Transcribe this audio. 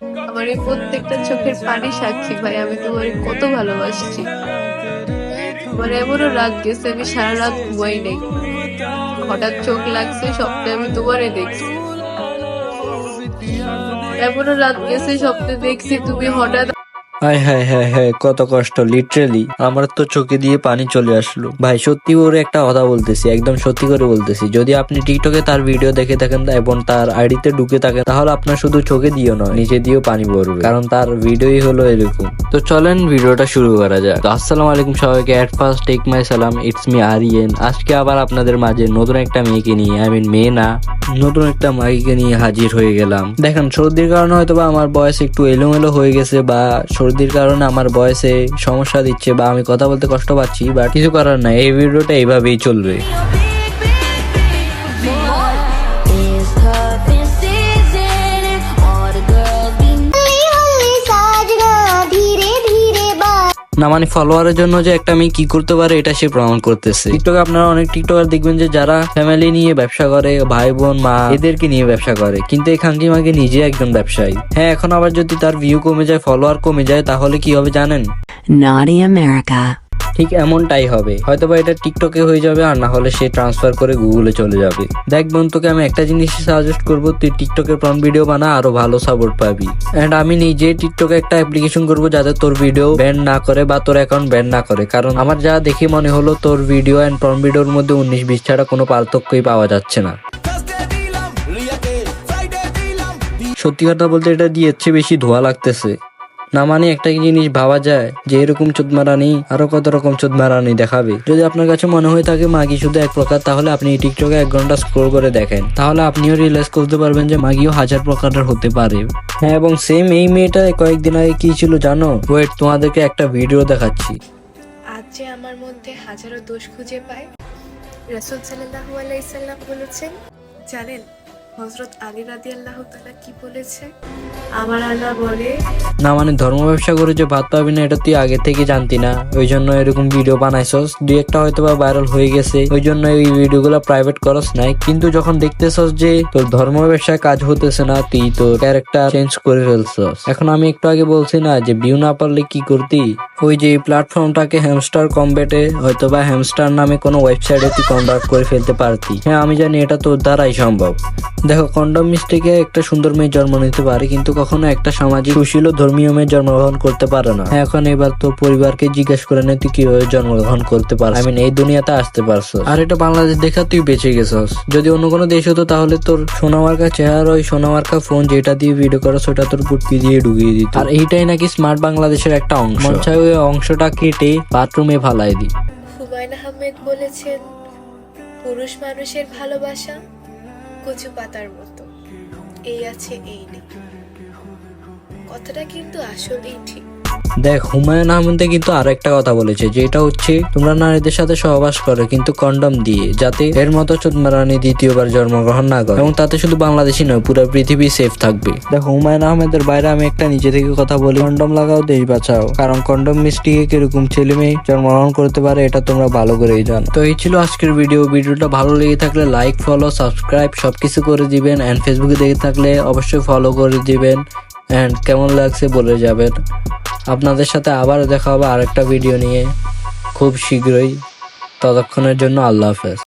আমার এই প্রত্যেকটা চোখের পানি সাক্ষী ভাই, আমি তোমার কত ভালোবাসছি। আমার এমনও রাত গেছে আমি সারা রাত ঘুমাই নাই, হঠাৎ চোখ লাগছে স্বপ্নে আমি তোমারে দেখছি। এমনও রাত গেছে স্বপ্নে দেখছি তুমি হঠাৎ। হায় হায় হায় হায়, কত কষ্ট। লিটারেলি আমার তো চোখে দিয়ে পানি চলে আসলো। ভাই সত্যি করে একটা কথা বলতেছি, একদম সত্যি করে বলতেছি, যদি আপনি টিকটকে তার ভিডিও দেখে থাকেন এবং তার আইডিতে ঢুকে থাকেন, তাহলে আপনার শুধু চোখে দিয়েও নয়, নিচে দিয়েও পানি পড়বে, কারণ তার ভিডিওই হলো এরকম। তো চলেন ভিডিওটা শুরু করা যাক। তো আসসালামু আলাইকুম সবাইকে, এট ফার্স্ট টেক মাই সালাম, ইটস মি আরিয়েন। আজকে আবার আপনাদের মাঝে নতুন একটা মেয়েকে নিয়ে, মেয়ে না, নতুন একটা মাইকে নিয়ে হাজির হয়ে গেলাম। দেখেন, সর্দির কারণে হয়তো বা আমার বয়স একটু এলোমেলো হয়ে গেছে, বা সর্দির কারণে আমার বয়সে সমস্যা দিচ্ছে, বা আমি কথা বলতে কষ্ট পাচ্ছি, বাট কিছু করার নাই, এই ভিডিওটা এইভাবেই চলবে। না মানে ফলোয়ারের জন্য যে একটা মেয়ে কি করতে পারে এটা সে প্রমাণ করতেছে। টিকটকে আপনারা অনেক টিকটকার দেখবেন যে যারা ফ্যামিলি নিয়ে ব্যবসা করে, ভাই বোন মা এদেরকে নিয়ে ব্যবসা করে, কিন্তু এই খাঙ্কি মাকে নিজে একজন ব্যবসায়ী। হ্যাঁ, এখন আবার যদি তার ভিউ কমে যায়, ফলোয়ার কমে যায়, তাহলে কি হবে জানেন? Naughty America. ঠিক এমনটাই হবে, হয়তোবা এটা টিকটকে হয়ে যাবে, আর না হলে সে ট্রান্সফার করে গুগলে চলে যাবে। দেখ বোন, তোকে আমি একটা জিনিস সাজেস্ট করবো, তুই টিকটকের প্রন ভিডিও বানা, আরো ভালো সাপোর্ট পাবি। এন্ড আমি নিজে টিকটকে একটা অ্যাপ্লিকেশন করবো যাতে তোর ভিডিও ব্যান না করে বা তোর অ্যাকাউন্ট ব্যান না করে, কারণ আমার যা দেখে মনে হলো তোর ভিডিও এন্ড প্রন ভিডিওর মধ্যে 19-20 ছাড়া কোনো পার্থক্যই পাওয়া যাচ্ছে না। সত্যি কথা বলতে এটা দিয়ে বেশি ধোয়া লাগতেছে। না মানে একটা জিনিস ভাবা যায় যে এরকম চোদমারানি আরো কত রকম চোদমারানি দেখাবে। যদি আপনার কাছে মনে হয়ে থাকে মাগি শুধু এক প্রকার, তাহলে আপনি টিকটকে 1 ঘন্টা স্ক্রল করে দেখেন, তাহলে আপনিও রিয়েলাইজ করতে পারবেন যে মাগিও 1000 প্রকারের হতে পারে। হ্যাঁ, এবং সেম এই মেয়েটা কয়েকদিন আগে কি ছিল জানো? ওয়েট, তোমাদেরকে একটা ভিডিও দেখাচ্ছি। আজ যে আমার মধ্যে হাজারো দোষ খুঁজে পায়, রাসূল সাল্লাল্লাহু আলাইহি সাল্লাম বলেছেন, জানেন হযরত আলী রাদিয়াল্লাহু তাআলা কি বলেছে? আমার আল্লাহ বলে, না মানে ধর্ম ব্যবসা করে যে ভাত পাবি না এটা তুই আগে থেকে জানতি না, ওই জন্য এরকম ভিডিও বানাইছস। দুই একটা হয়তো বা ভাইরাল হয়ে গেছে, ওই জন্য এই ভিডিওগুলো প্রাইভেট করস নাই, কিন্তু যখন দেখতেছস যে তোর ধর্ম ব্যবসায় কাজ হতেছে না, তুই তোর ক্যারেক্টার চেঞ্জ করে ফেলছস। এখন আমি একটু আগে বলছি না যে ভিউ না পারলে কি করতি, ওই যে প্ল্যাটফর্মটাকে হ্যামস্টার কমব্যাটে হয়তো বা হ্যামস্টার নামে কোনো ওয়েবসাইটে তুই কনভার্ট করে ফেলতে পারতি। হ্যাঁ, আমি জানি এটা তোর দ্বারাই সম্ভব। দেখো, কন্ডম মিস্টেকে একটা সুন্দর মেয়ে জন্ম নিতে পারে, কিন্তু কখনো একটা সামাজিক সুশীল ও ধর্মীয় মেয়ে জন্মগ্রহণ করতে পারে না। এখন এবার তোর পরিবারকে জিজ্ঞেস করে নে তুই কিভাবে জন্মগ্রহণ করতে পারছ, এই দুনিয়াতে আসতে পারছো। আর এটা বাংলাদেশ দেখা তুই বেঁচে গেছস। যদি অন্য কোনো দেশ হতো তাহলে তোর সোনামার্কা চেহারা, ওই সোনামার্কা ফোন যেটা দিয়ে ভিডিও করো সেটা তোর পুটকি দিয়ে ঢুকিয়ে দিত। আর এইটাই নাকি স্মার্ট বাংলাদেশের একটা অংশ। মন চাই ওই অংশটা কেটে বাথরুমে ফালাই দি। হুমায়ুন আহমেদ বলেছেন, পুরুষ মানুষের ভালোবাসা কচু পাতার মতো, এই আছে এই নেই। কথাটা কিন্তু আসলেই ঠিক। দেখ, হুমায়ুন আহমেদ কিন্তু আরো একটা কথা বলেছে, যেটা হচ্ছে তোমরা নারীদের সাথে সহবাস করো কিন্তু কন্ডম দিয়ে, যাতে এর মতো চোদমারানি দ্বিতীয়বার জন্মগ্রহণ না করে, এবং তাতে শুধু বাংলাদেশি নয় পুরো পৃথিবী সেফ থাকবে। দেখো, হুমায়ুন আহমেদের বাইরে আমি একটা নিজে থেকে কথা বলি, কন্ডম লাগাও, দেশ বাঁচাও, কারণ কন্ডম মিস্টিকে কিরকম ছেলে মেয়ে জন্মগ্রহণ করতে পারে এটা তোমরা ভালো করেই জানো। তো এই ছিল আজকের ভিডিওটা ভালো লেগে থাকলে লাইক, ফলো, সাবস্ক্রাইব সবকিছু করে দিবেন, এন্ড ফেসবুকে দেখে থাকলে অবশ্যই ফলো করে দিবেন, এন্ড কেমন লাগছে বলে যাবেন। আপনাদের সাথে আবার দেখা হবে আরেকটা ভিডিও নিয়ে খুব শীঘ্রই। ততক্ষণের জন্য আল্লাহ হাফেজ।